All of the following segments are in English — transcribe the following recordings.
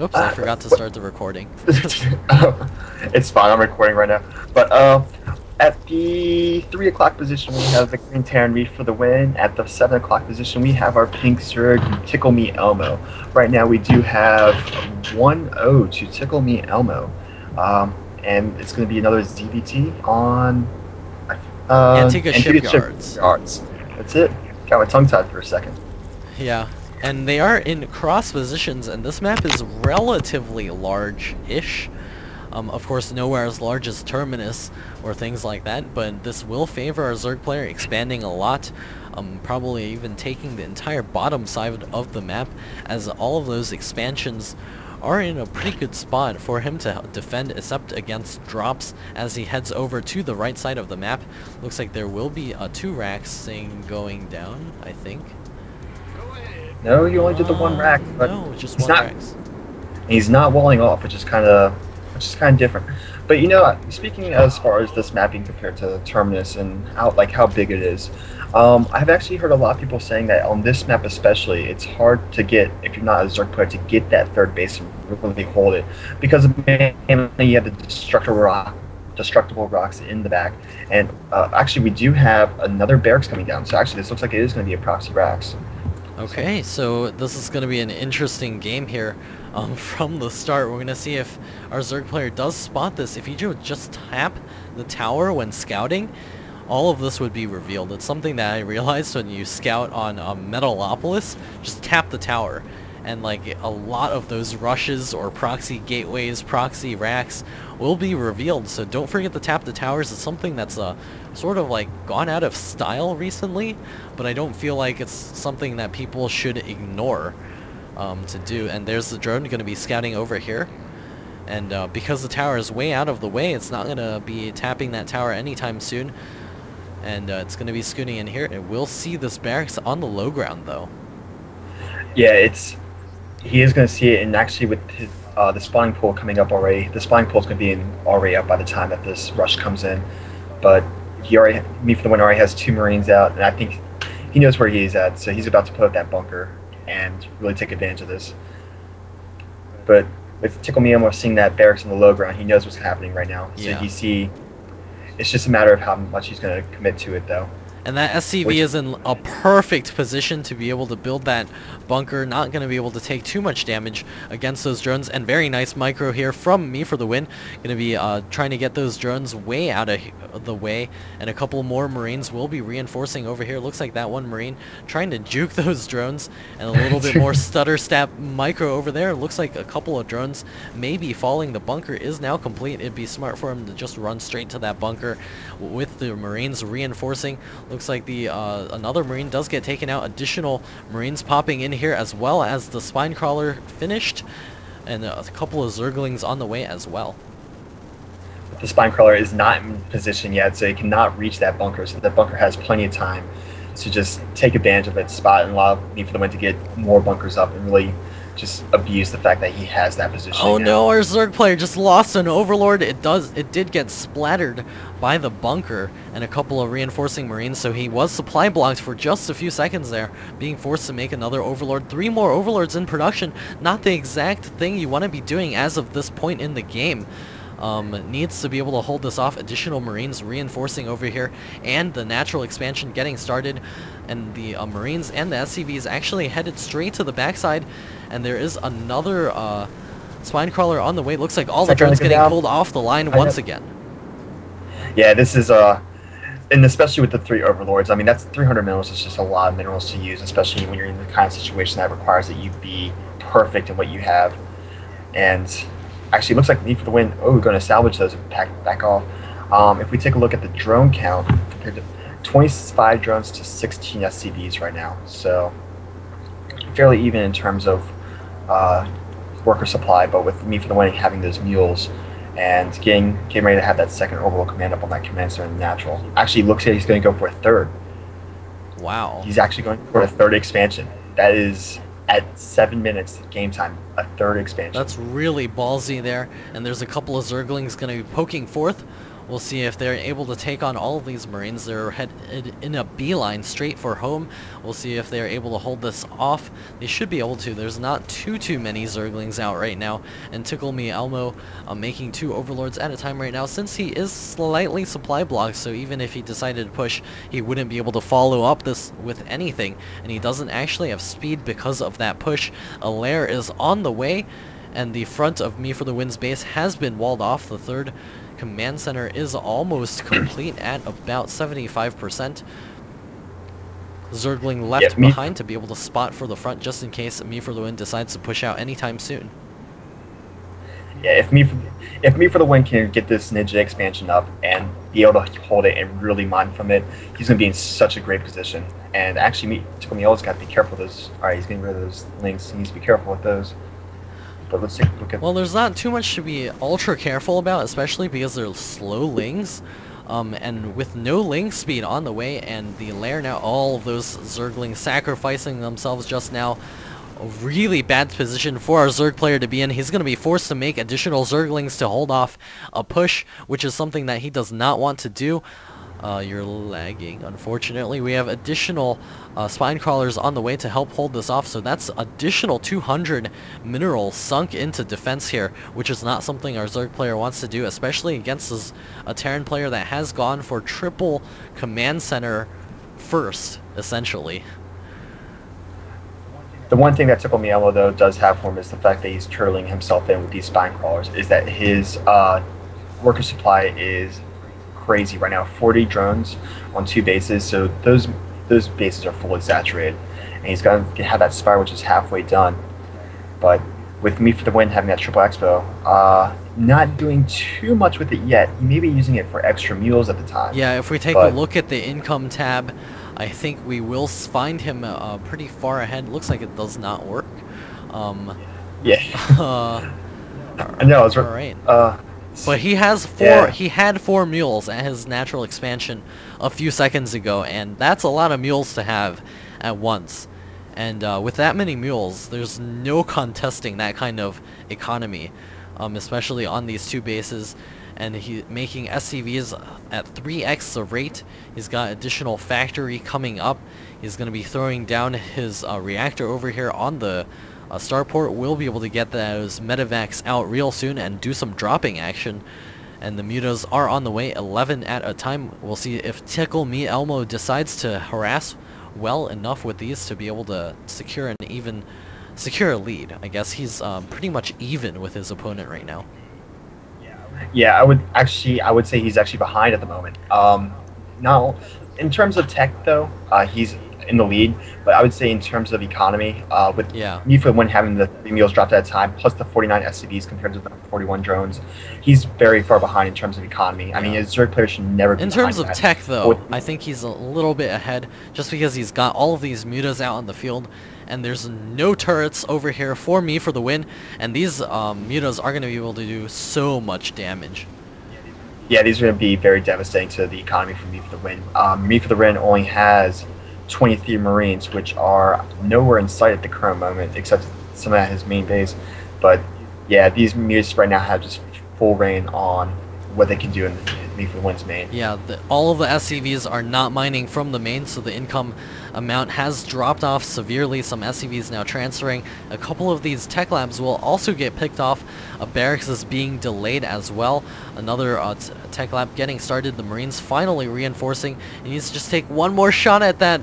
Oops, I forgot to start the recording. It's fine. I'm recording right now. But at the 3 o'clock position, we have the Green Terran Reef for the win. At the 7 o'clock position, we have our Pink Zerg TicKleMeElmO. Right now, we do have 1-0 to TicKleMeElmO, and it's going to be another ZVT on Antiga Antigua Shipyards. Shipyards. That's it. Got my tongue tied for a second. Yeah, and they are in cross positions, and this map is relatively large-ish. Of course, nowhere as large as Terminus or things like that, but this will favor our Zerg player expanding a lot, probably even taking the entire bottom side of the map, as all of those expansions are in a pretty good spot for him to defend, except against drops as he heads over to the right side of the map. Looks like there will be 2 racks thing going down, I think. No, you only did the 1 rack, but no, just he's 1 not. racks. He's not walling off, which is kind of different. But you know, speaking as far as this mapping compared to Terminus and how big it is, I've actually heard a lot of people saying that on this map especially, it's hard to get, if you're not a Zerg player, to get that third base and really hold it, because mainly you have the destructible rocks in the back, and actually we do have another barracks coming down. So actually, this looks like it is going to be a proxy racks. Okay, so this is going to be an interesting game here. From the start, we're going to see if our Zerg player does spot this. If he just tap the tower when scouting, all of this would be revealed. It's something that I realized when you scout on Metalopolis. Just tap the tower, and like a lot of those rushes or proxy gateways, proxy racks will be revealed. So don't forget to tap the towers. It's something that's sort of like gone out of style recently, but I don't feel like it's something that people should ignore to do. And there's the drone going to be scouting over here, and because the tower is way out of the way, it's not going to be tapping that tower anytime soon, and it's going to be scooting in here. And we'll see this barracks on the low ground though. Yeah, he is going to see it, and actually with his, the spawning pool coming up already, the spawning pool is going to be already up by the time that this rush comes in. But meFTW already has 2 Marines out, and I think he knows where he is at, so he's about to put up that bunker and really take advantage of this. But with TicKleMeElmO seeing that barracks on the low ground, he knows what's happening right now. So Yeah. It's just a matter of how much he's going to commit to it, though. And that SCV is in a perfect position to be able to build that bunker, not going to be able to take too much damage against those drones. And very nice micro here from me for the win. Going to be trying to get those drones way out of the way. And a couple more Marines will be reinforcing over here. Looks like that one Marine trying to juke those drones. And a little bit more stutter stab micro over there. Looks like a couple of drones may be falling. The bunker is now complete. It'd be smart for him to just run straight to that bunker with the Marines reinforcing. Looks like the another Marine does get taken out. Additional Marines popping in here, as well as the spine crawler finished, and a couple of Zerglings on the way as well. The spine crawler is not in position yet, so he cannot reach that bunker. So that bunker has plenty of time to just take advantage of its spot and allow meFTW to get more bunkers up and really just abuse the fact that he has that position. Oh no, our Zerg player just lost an Overlord. It did get splattered by the bunker and a couple of reinforcing Marines, so he was supply blocked for just a few seconds there, being forced to make another Overlord. 3 more Overlords in production. Not the exact thing you want to be doing as of this point in the game. Needs to be able to hold this off. Additional Marines reinforcing over here, and the natural expansion getting started, and the Marines and the SCVs actually headed straight to the backside, and there is another spine crawler on the way. Looks like all the drones getting pulled off the line once again. Yeah, this is and especially with the 3 Overlords, I mean, that's 300 minerals is just a lot of minerals to use, especially when you're in the kind of situation that requires that you be perfect in what you have. And actually, it looks like meFTW, we're going to salvage those and back off. If we take a look at the drone count, compared to 25 drones to 16 SCVs right now, so fairly even in terms of worker supply. But with meFTW having those mules and getting ready to have that second orbital command up on that command center in natural, actually looks like he's going to go for a 3rd. Wow. He's actually going for a 3rd expansion. That is, at 7 minutes game time, a 3rd expansion. That's really ballsy there, and there's a couple of Zerglings going to be poking forth We'll see if they're able to take on all of these Marines. They're headed in a beeline straight for home. We'll see if they're able to hold this off. They should be able to. There's not too many Zerglings out right now. And TicKleMeElmO making 2 Overlords at a time right now, since he is slightly supply blocked. So even if he decided to push, he wouldn't be able to follow up this with anything. And he doesn't actually have speed because of that push. A lair is on the way, and the front of meFTW's base has been walled off. The 3rd command center is almost complete at about 75%. Zergling left behind to be able to spot for the front just in case meFTW decides to push out anytime soon. Yeah, if meFTW can get this Ninja expansion up and be able to hold it and really mine from it, he's going to be in such a great position. And actually, TicKleMeElmo's got to be careful with those. All right, he's getting rid of those links. He needs to be careful with those. But let's take a look at... Well, there's not too much to be ultra careful about, especially because they're slow lings. And with no ling speed on the way, and the lair now, all of those Zerglings sacrificing themselves just now. A really bad position for our Zerg player to be in. He's going to be forced to make additional Zerglings to hold off a push, which is something that he does not want to do. You're lagging, unfortunately. We have additional spine crawlers on the way to help hold this off, so that's additional 200 minerals sunk into defense here, which is not something our Zerg player wants to do, especially against a Terran player that has gone for triple command center first, essentially. The one thing that TicKleMeElmO, though, does have for him is the fact that he's turtling himself in with these spine crawlers, is that his worker supply is crazy right now. 40 drones on 2 bases, so those bases are fully saturated. And he's going to have that spire, which is halfway done. But with meFTW having that triple expo, not doing too much with it yet. He may be using it for extra mules at the time. Yeah, if we take a look at the income tab, I think we will find him pretty far ahead. Looks like it does not work. Yeah. I know. It's right. But he has he had 4 mules at his natural expansion a few seconds ago, and that's a lot of mules to have at once. And with that many mules, there's no contesting that kind of economy, especially on these 2 bases. And he making SCVs at 3x the rate. He's got additional factory coming up. He's going to be throwing down his reactor over here on the starport. We'll be able to get those medevacs out real soon and do some dropping action. And the mutas are on the way, 11 at a time. We'll see if TicKleMeElmO decides to harass well enough with these to be able to secure a lead. I guess he's pretty much even with his opponent right now. Yeah, I would say he's actually behind at the moment. Now, in terms of tech, though, he's in the lead. But I would say in terms of economy, with meFTW having the 3 mules dropped at a time, plus the 49 SCVs compared to the 41 drones, he's very far behind in terms of economy. I mean, his Zerg player should never be in terms of tech, though, I think he's a little bit ahead, just because he's got all of these mutas out on the field. And there's no turrets over here for me for the win, and these mutas are going to be able to do so much damage. Yeah, these are going to be very devastating to the economy for meFTW. meFTW only has 23 Marines, which are nowhere in sight at the current moment, except some at his main base. But yeah, these mutas right now have just full reign on what they can do in meFTW's main. Yeah, all of the SCVs are not mining from the main, so the income amount has dropped off severely. Some SCVs now transferring. A couple of these tech labs will also get picked off. A barracks is being delayed as well. Another tech lab getting started. The Marines finally reinforcing. He needs to just take one more shot at that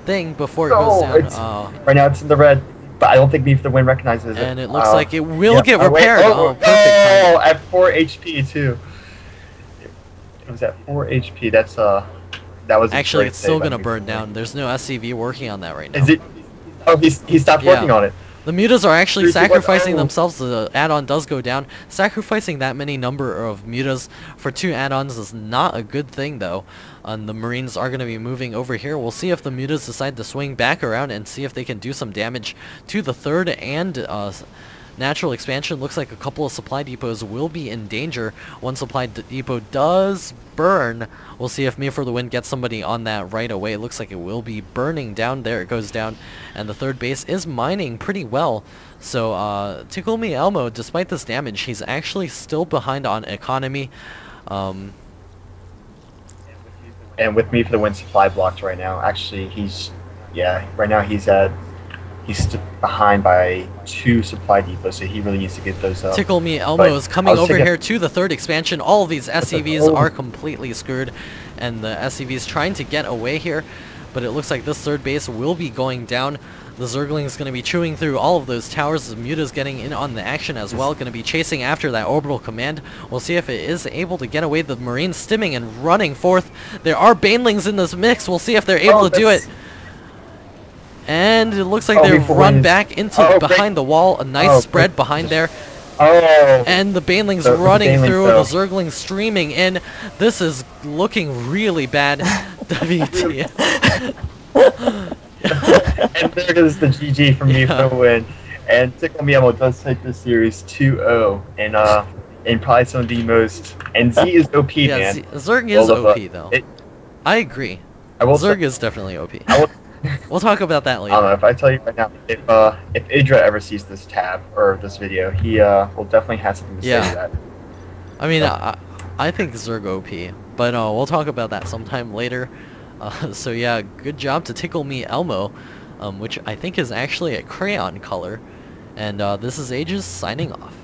thing before it goes down. Right now it's in the red. But I don't think meFTW recognizes it. And it looks like it will get repaired. Perfect timing. At 4 HP too. It was at 4 HP. That was actually, it's still gonna burn down. There's no SCV working on that right now. Is it? Oh, he stopped working on it. The mutas are actually sacrificing themselves. The add-on does go down. Sacrificing that many number of mutas for 2 add-ons is not a good thing, though. And the Marines are going to be moving over here. We'll see if the mutas decide to swing back around and see if they can do some damage to the 3rd and natural expansion. Looks like a couple of supply depots will be in danger. One supply depot does burn. We'll see if meFTW gets somebody on that right away. It looks like it will be burning down. There it goes down. And the 3rd base is mining pretty well. So TicKleMeElmO, despite this damage, he's actually still behind on economy. And with me for the win supply blocked right now. Actually, right now he's behind by 2 supply depots, so he really needs to get those up. TicKleMeElmO is coming over here to the 3rd expansion. All of these SCVs are completely screwed, and the SCVs trying to get away here, but it looks like this 3rd base will be going down. The Zergling is going to be chewing through all of those towers. The Muta's getting in on the action as well, going to be chasing after that orbital command. We'll see if it is able to get away. The Marines stimming and running forth. There are Banelings in this mix. We'll see if they're able to do it. And it looks like they've run back into behind the wall. A nice spread behind there. And the Banelings running through, the Zerglings streaming in. This is looking really bad. WT. And there goes the GG from me for the win. And TicKleMeElmO does take this series 2-0 and probably some of the most. And Z is OP, man. Zerg is OP though. I agree. Zerg is definitely OP. We'll talk about that later. I don't know if I tell you right now. If Idra ever sees this tab or this video, he will definitely have something to say to that. I mean, I think Zerg OP, but we'll talk about that sometime later. So yeah, good job to TicKleMeElmO, which I think is actually a crayon color. And this is Aegis signing off.